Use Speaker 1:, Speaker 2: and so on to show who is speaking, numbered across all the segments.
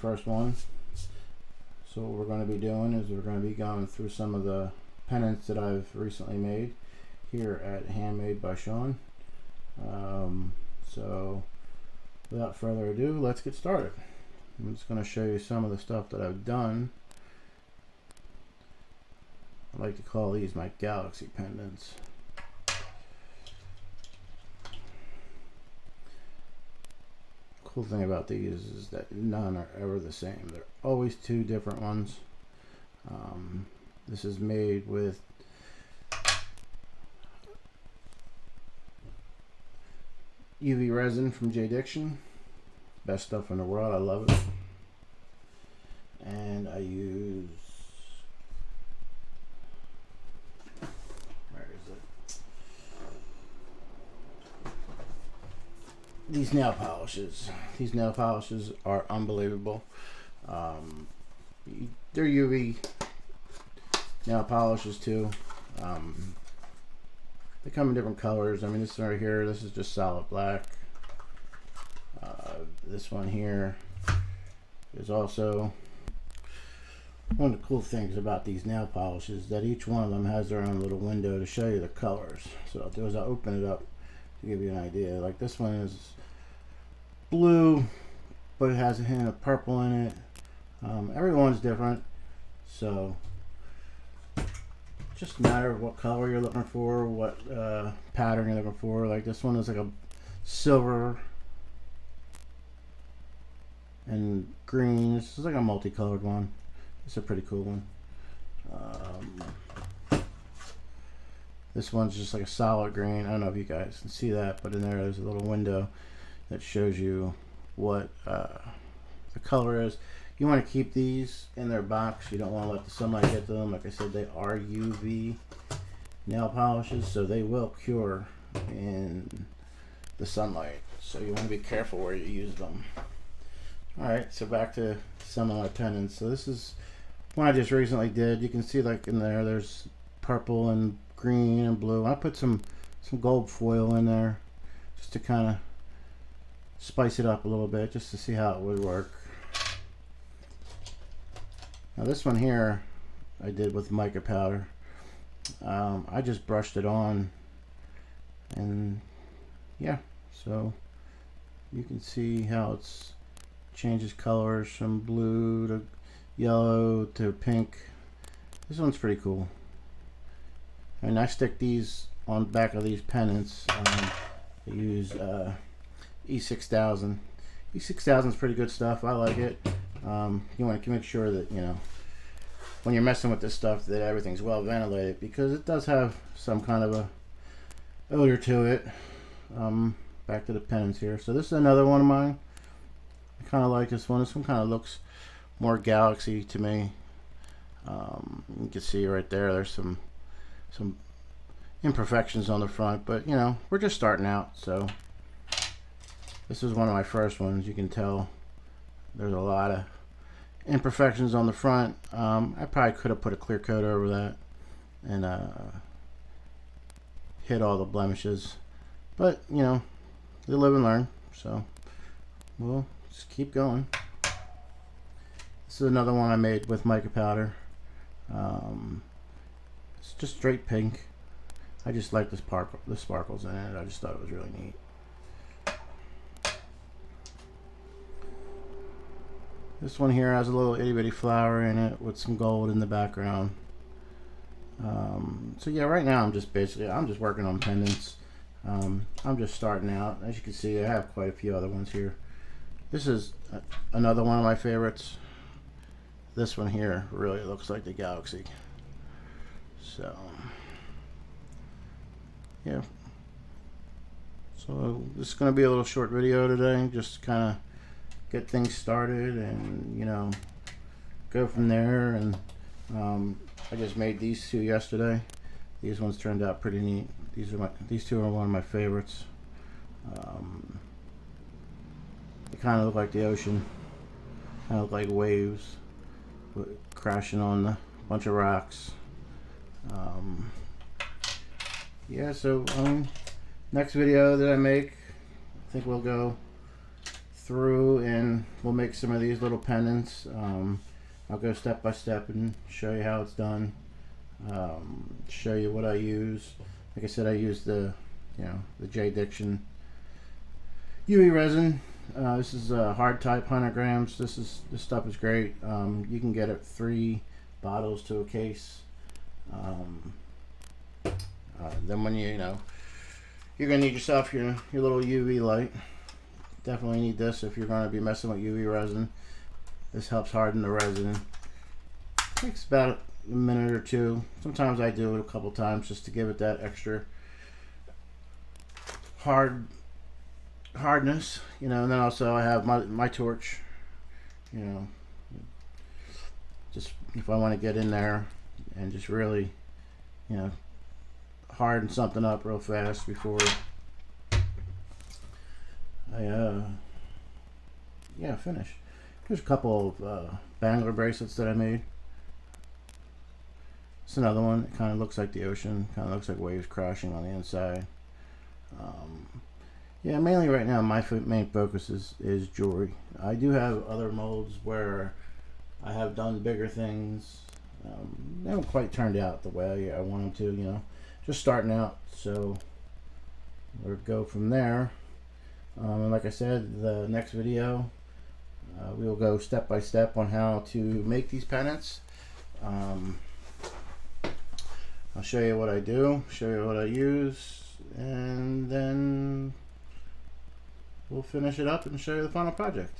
Speaker 1: first one. So what we're going to be doing is we're going to be going through some of the pendants that I've recently made here at Handmade by Sean. So without further ado, let's get started. I'm just going to show you some of the stuff that I've done. I like to call these my galaxy pendants. Cool thing about these is that none are ever the same. They're always two different ones. This is made with UV resin from J Diction. Best stuff in the world. I love it. And I use, where is it? These nail polishes. These nail polishes are unbelievable. They're UV nail polishes too. They come in different colors. I mean, this one right here, this is just solid black. This one here is also one of the cool things about these nail polishes is that each one of them has their own little window to show you the colors. So what I'll do is I'll open it up to give you an idea. Like this one is blue, but it has a hint of purple in it. Everyone's different, so just a matter of what color you're looking for, what pattern you're looking for. Like this one is like a silver and green. This is like a multicolored one. It's a pretty cool one. This one's just like a solid green. I don't know if you guys can see that, but in there's a little window that shows you what the color is. You want to keep these in their box. You don't want to let the sunlight get to them. Like I said, they are UV nail polishes, so they will cure in the sunlight. So you want to be careful where you use them. Alright, so back to some of my pendants. So this is one I just recently did. You can see like in there, there's purple and green and blue. I put some gold foil in there just to kind of spice it up a little bit, just to see how it would work. Now this one here I did with mica powder. I just brushed it on, and yeah, so you can see how it's changes colors from blue to yellow to pink. This one's pretty cool. And I stick these on the back of these pendants. I use E6000. E6000 is pretty good stuff. I like it. You want to make sure that, you know, when you're messing with this stuff, that everything's well ventilated, because it does have some kind of a odor to it. Back to the pendants here. So this is another one of mine. I kind of like this one. This one kind of looks more galaxy to me. You can see right there, there's some imperfections on the front, but you know, we're just starting out. So this is one of my first ones. You can tell there's a lot of imperfections on the front. I probably could have put a clear coat over that and hid all the blemishes, but you know, you live and learn. So we'll just keep going. This is another one I made with mica powder. It's just straight pink. I just like the sparkles in it. I just thought it was really neat. This one here has a little itty bitty flower in it with some gold in the background. So yeah, right now I'm just working on pendants. I'm just starting out. As you can see, I have quite a few other ones here. This is another one of my favorites. This one here really looks like the galaxy. So yeah, so this is going to be a little short video today, just kind of get things started and, you know, go from there. And I just made these two yesterday. These ones turned out pretty neat. These two are one of my favorites. They kind of look like the ocean, kind of look like waves crashing on a bunch of rocks. Yeah, so next video that I make, I think we'll go through and we'll make some of these little pendants. I'll go step by step and show you how it's done. Show you what I use. Like I said, I use the J Diction UV resin. This is hard type, 100 grams. This stuff is great. You can get it 3 bottles to a case. Then when you're gonna need yourself your little UV light. Definitely need this if you're going to be messing with UV resin. This helps harden the resin. Takes about a minute or two. Sometimes I do it a couple times just to give it that extra hardness, and then also I have my torch, just if I want to get in there and just really harden something up real fast before I finish. There's a couple of bangler bracelets that I made. It's another one. It kind of looks like the ocean, kind of looks like waves crashing on the inside. Yeah, mainly right now my main focus is jewelry. I do have other molds where I have done bigger things. They haven't quite turned out the way I want them to, just starting out, so we'll go from there. And like I said, the next video we'll go step by step on how to make these pendants. I'll show you what I do, show you what I use, and then we'll finish it up and show you the final project.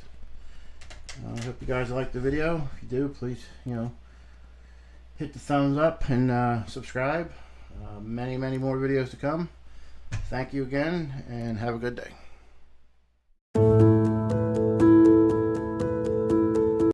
Speaker 1: I hope you guys liked the video. If you do, please hit the thumbs up and subscribe. Many more videos to come. Thank you again and have a good day.